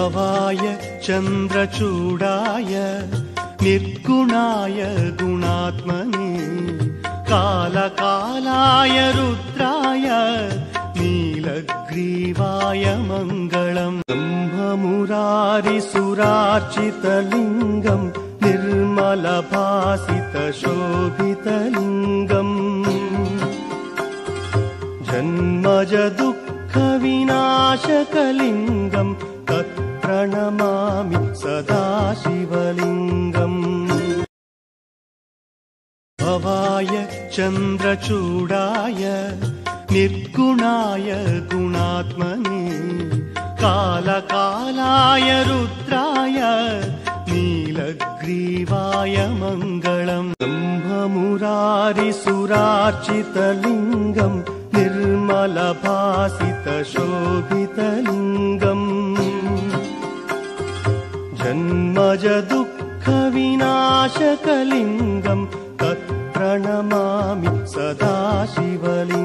भवाय चन्द्रचूडाय निर्गुणाय गुणात्मने कालकालाय रुद्राय नीलग्रीवाय मङ्गलम् ब्रह्ममुरारिसुरार्चितलिङ्गम् निर्मलभासितशोभितलिङ्गम् जन्मज दुःखविनाशकलिङ्गम् तत्प्रणमामि सदा शिवलिङ्गम् भवाय चन्द्रचूडाय निर्गुणाय गुणात्मने कालकालाय रुद्राय नीलग्रीवाय मङ्गलम् ब्रह्ममुरारिसुरार्चितलिङ्गम् निर्मलभासितशोभितलिङ्गम् जन्मज दुःखविनाशकलिङ्गम् तत्प्रणमामि सदा शिवलिङ्गम्